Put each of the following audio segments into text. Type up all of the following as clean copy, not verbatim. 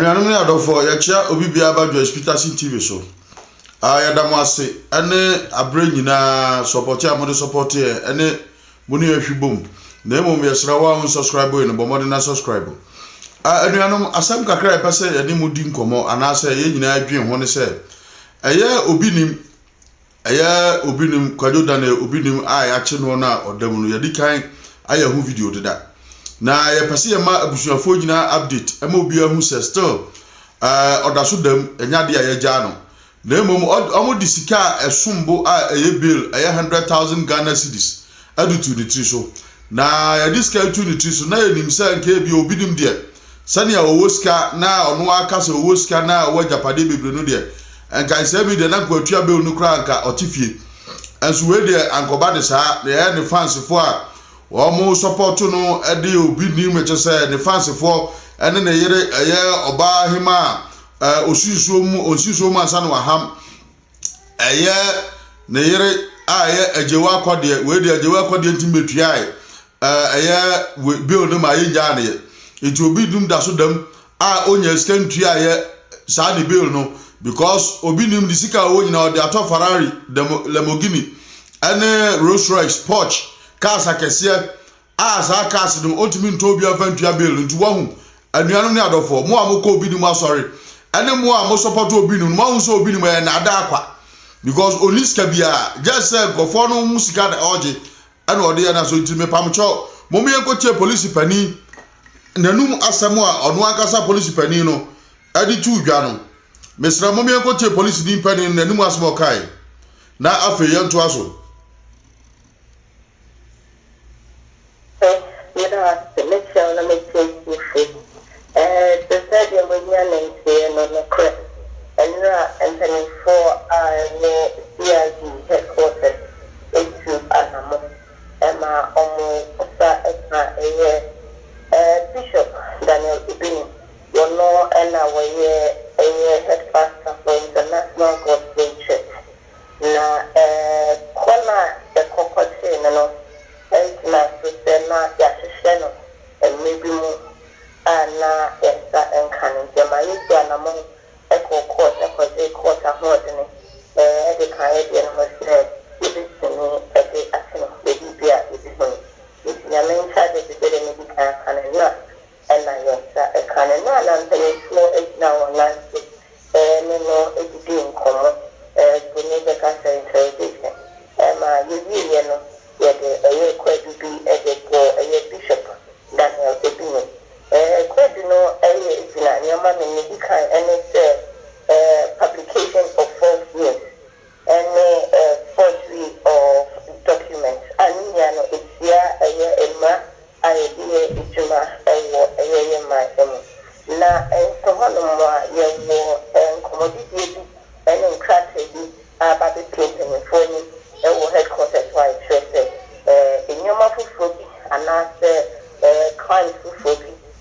Anuanum ne adofo ya chia obi bia ba jo hospital TV so. Yadamo ase ene abre nyina support amode support ene muni ahwibom. Na emom yesra wa unsubscribe no bomode na subscribe. Anuanum asam kakra e pese yade mudi nkomo anase ye nyina adwen ho ne se eye obinim kwajoda na obinim ya che no na odam no yadi kan aya hu video deda. Na ye pese ye ma abusuafo nyina update ema obi ahu se still odaso dam enya de ayeja no na emom omodi sika esumbo eye bill eye 100,000 Ghana cedis adutu ni tri so na ye diska tu ni tri so na ye nimsa nke bi obinim de sani owo sika na ono aka se owo sika na owo japade bebre no de enka se bi de na kwatua bill no kra nka otifie enso we de ankoba de sa ye ne fans fo a wo support no ede obi ni meche se ne fans fo ene ne yere eye oba hima osusuo mu ansa wa ham eye ne yere aye ajewa akode we de ajewa akode ntimetua eye bill no ma yija ne eti obi dum da so dam onya scan tua aye sa ne bill no because obi nim di sika wo nyina o de ato Ferrari Lamborghini ene Rolls Royce Porsche cars akese sa cars no otimi nto obi afantua bill nti wahu anuanum ne adofo mo amoko obi nim asori ene mo am support obi nim mo hu so obi nim na ada akwa because oniska bia just say gofo no musika da oje ene ode ya na so ntimi pamcho mo me enkotie police pani nanum asamo a ono akasa police pani no adi tu dwa no mesra mo me enkotie police din pani nanum asamo kai na afa yanto aso Bishop Daniel Ibini, you know, and our head pastor for International Gospel Church. Na kona the cocotte no, and na susena yashisheno, and maybe more, na yesa and canning. Yamayu Anamon, echo court, a quarter holding the Canadian was said, it is to me at the action of the DPR, it is me. It's your main side of the very medical cannon, and I a cannon, and the floor is now on land, and no, it's being common, to make a cancer interrogation. You know, yet a quite be a bishop, Daniel Ibini. Quite no, it's not your man in medical, and it's publication of false news, and forgery of documents, and it's here a Juma, na so hono ye and commodity and in crazy about the painting for me headquarters why church in your mouth and that's crime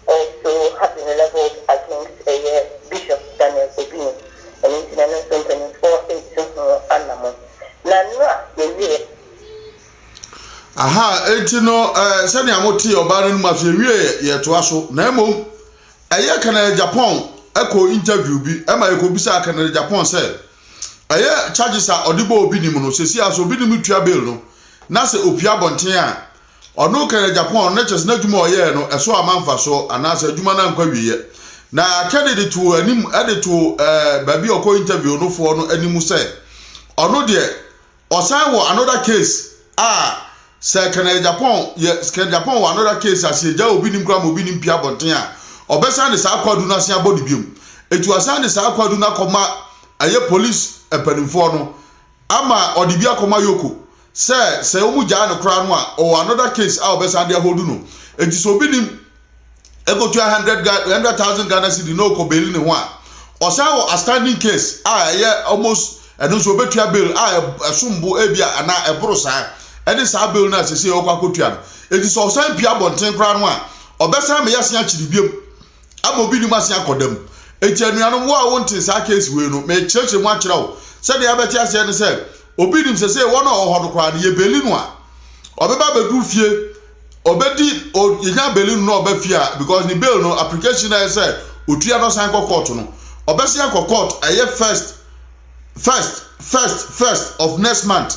also having a level against a Bishop Daniel Ibini and international company for Anamo. Nana, aha etino sani amoti oba no ma fe wie ye to aso na emom eye kana Japan eko interview bi ema eko bisa kana Japan say eye charges a odibo obi nim no sesi aso obi nim tua bill no na se opia bonten a ono kana Japan na chese na dwuma oye no eso amanfa so anase dwuma na nkwa wiye na candidate to anim edito baby oko interview no for no animu say ono de osan wo another case Second Japan, yes, Japan one another case as a job obi nim kram obi nim pia bonten a obesa ne sa kwadu na sia body biom etu asan ne sa kwadu na koma aye police epanimfo no ama odibia koma yoko se omu ja no kra no a o another case a obesa de hold no etu so obi nim ego 100,000 Ghana cedi no ko beli ne ho a osan wo a standing case aye almost eno so betua bail esumbo ebia ana ebro sa edi sa bill na sese okwa kotua no edi so san pia bonten kra no a obesa me yase akiri biem amobi ni mase akodam eti anuanom wo a wonte sa case we no me cheche mu akira wo se de abeti ase ne se obi nim sese wo na ohodo kra no ye beli no a obeba bedu fie obedi o yenya beli no obafia because ni bill no application na say otua no san court no obesi akọ court aye first of next month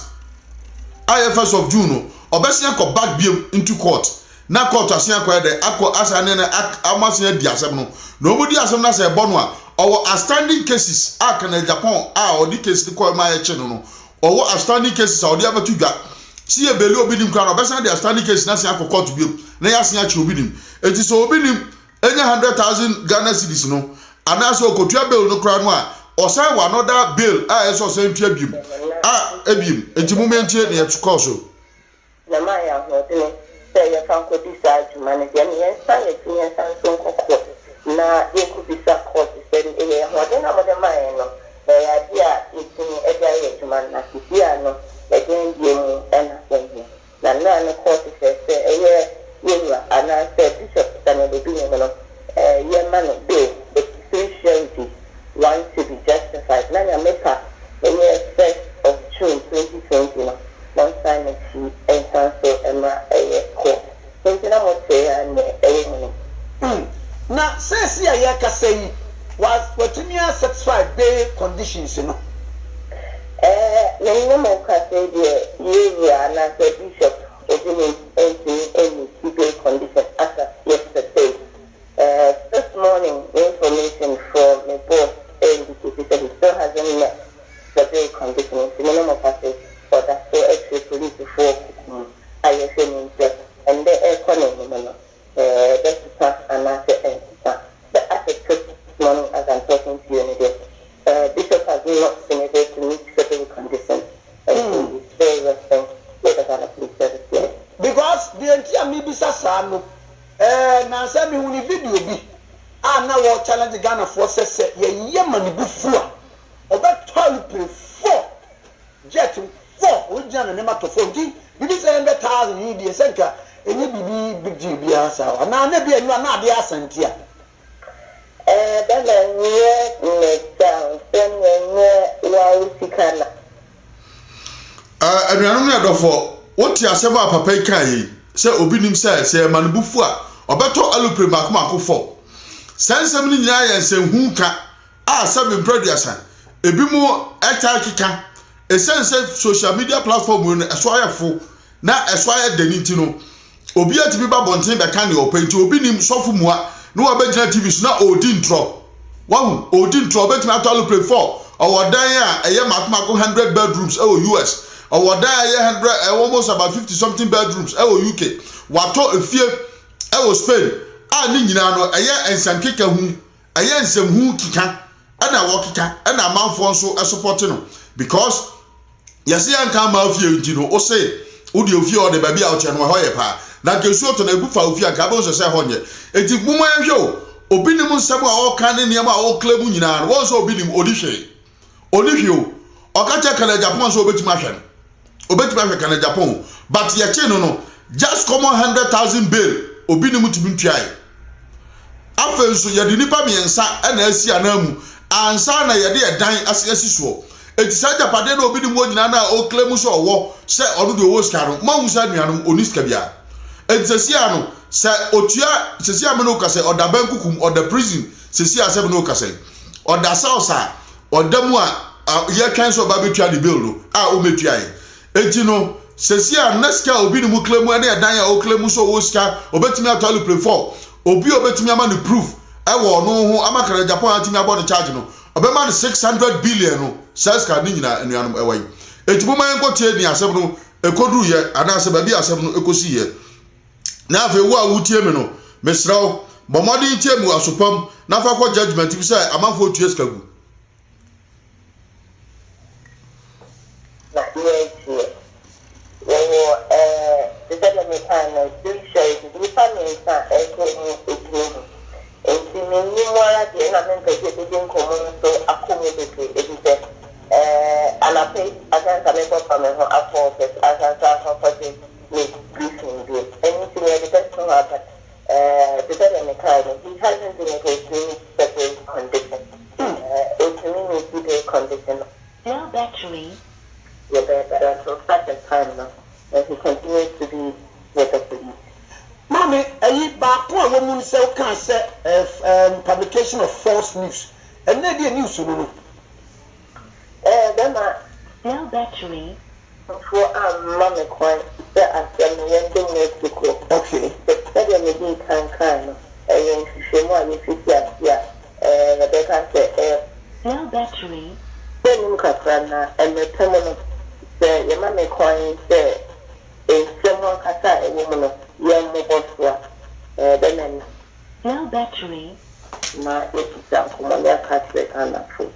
aye first of June no obesi akọ back biem into court na court asen akọ de akọ asane na amasen di asem no na obodi asem na se ebo no a owo outstanding cases aka na Japan odi case ko ma ye che no owo outstanding cases odi abatu dwa si e beli obi nim kra no obesi na outstanding cases na se akọ court biem na ya sen achi obi nim enti so obi nim enya 100,000 Ghana cedis no anaso okotua bill no kra no a osan wa another bill eso sen tua biem ebiem enti momentie na ye tukọ so na ma ya ho de say you can go decide to manage and yes say you can so court na e ku bisa court say e ho de na mo de ma no ya dia itin e dia ye man na dia no e den die mu na say na na court say you ana say bishop Daniel Obini no ye man be the speciality want to be justified na ya make up the 1st of June 2020 no one time and so Emma court. So you know what say na say ya ka say was what you satisfied bail conditions you know. You know ka say you are not a bishop opening any bail condition as of yesterday. This morning information from the boss indicated that he still hasn't met the bail conditions. You know what say or that's so actually police before I saying and the economy that's the tax and the asset this morning as I'm talking to you Bishop has not been able to meet certain conditions and very responsible because the entire me bisa sano na say me uni video bi na wo challenge Ghana for say ye mani bufu a obeto pre 4 jet 4 ojana ne mato 4 bibi say 100,000 yi die senka enye bibi big deal bi asa na na bi enu na ade asantia dala nye down nye wa usikana anuanum na dofo woti asem a papa kai se obi nim se manubufu a obeto alupre makoma 4 sensem ni nyina ye nsem ka a sabe producer ebi mu eta kika esense social media platform no eso ayefo na eso aye daniti no obi atibi ba bonten be kan ne openti obi nim sofu mua no abegina TV so na odi ntro wahu odi ntro betimi atalo play 4 owodan a eye makomako 100 bedrooms e US owodan a 100 almost about 50 something bedrooms e UK wato efie e Spain a ni nyina no eye ensankeka hu eye ensem hu kika ana wo kika ana amanfo nso support no because yesi anka ma afie nti no o say odi ofie o de ba bia o che no ho ye pa na kesu to na ebufa ofie anka bo so se ho nye enti gumo ahwe o obi nim nsem a o kan ne niam a o claim nyina no wo so obi nim odi hwe o o ka che kana Japan so obetuma hwe kana Japan but ye che no just common 100,000 bail obi nim tumi ntuae afa so ye de nipa miensa na asi anamu ansa na ye de edan asi so eti sa japade na obi nim nyina na o claim so owo se onu de owo ska no mawu sa nuanum oniska bia etsesi ano se otua sesi ameno ka se oda bankukum oda prison sesi asem no ka se oda sausa oda mu a ye kan so ba betua de bill no a o metua eti no sesi a neska obi nim claim na edan a o claim so owo ska obetimi atwalu play 4 obi obetimi ama no proof e wo no ho amakara Japan atimi abo the charge no obema no 600 billion no sales card ni nyina anuanum ewai eti mo man ko tie ni asem no ekodu ye anase ba bi asem no ekosi ye na afa wo a wutie me no mesrawo bomodi tie mu asopam na fa ko judgment bi say amanfo tue skagu na ye the settlement time do show the family sa eko enti ni mwara de na men pe de nkomo so akomo de e ana pay asan me ko pame ho afọ asan sa for the briefing do anything the person happen the settlement time he hasn't been able to certain condition it means to the condition no battery yeah but so such a time now and he continues to be with the police. Mami, ayi baako a wo mun say can say publication of false news. And na dey news no. Then cell battery for mama coin that I am yending Mexico. Okay. That you may be kind. And she more you fit yeah. They can say cell battery. Then you can and the terminal say your mama coin say in someone kasa a woman young mobile then cell battery na it's down come on their kasa and food.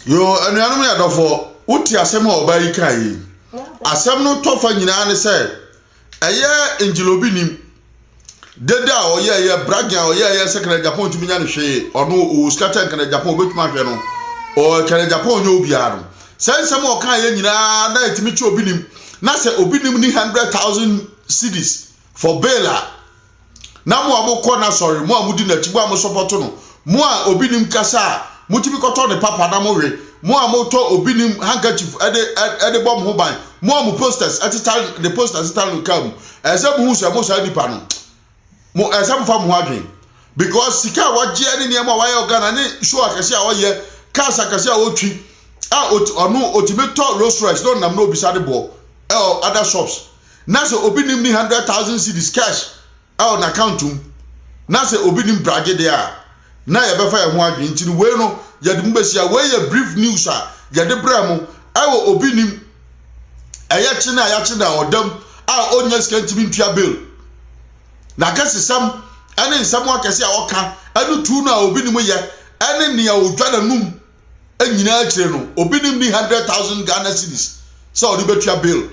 Yo anuanum ya dofo uti asem a oba yi kan yi asem no tofa nyina ne se eye enjilobi nim deda oye bragia oye secret Japan tumi nya ne hwe ono o scatter kan Japan obetuma hwe no o kan Japan nya obiaro sensem o kan ye nyina na etimi chi obi nim na se obi nim ni 100,000 cedis for baila na mo amukọ na sorry mo amudi na chibo am support no mo a obi nim kasa mutimi koto ne papa na mo we mo amoto obi nim handkerchief ede bomb ho ban mo am posters atital the posters atital kam esem hu se mo sa dipa no mo esem fa mo adwen because sika waje ene ne ma waye organa ne show akase a waye cars akase a otwi a onu otimeto Rolls Royce don nam no obisa de bo other shops na so obi nim ni 100,000 cedis cash na account na se obi nim brage there na ye befa ye ho adwen nti we no ye de mbesia we ye brief news a ye de bra mu awo obi nim eye chi na odam a onya skantimi ntua bill na kasesam ane nsam akase a oka anu tu na obi nim ye ane ne odwa na num anyina akire no obi nim ni 100,000 Ghana cedis so odi betua bill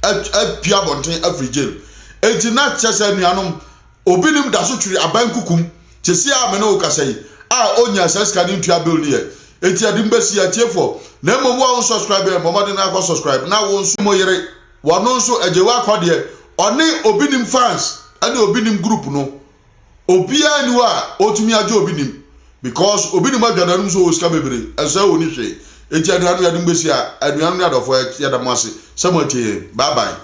apia bonten every jail enti na chese nuanom obi nim da so twiri aban kukum chesi a me no kasai a onya saska ni ntua bill ni e enti adim besi atiefo na mmom wa subscribe e momade na akọ subscribe na wo nso moyere wono nso ajewa akode one obi nim fans ane obi nim group no obi ani wa otumi aje obi nim because obi nim adwana nso o ska bebre esa oni hwe enti aduanu ya dim besi a aduanu ya dofo ya da mo ase samotie bye bye.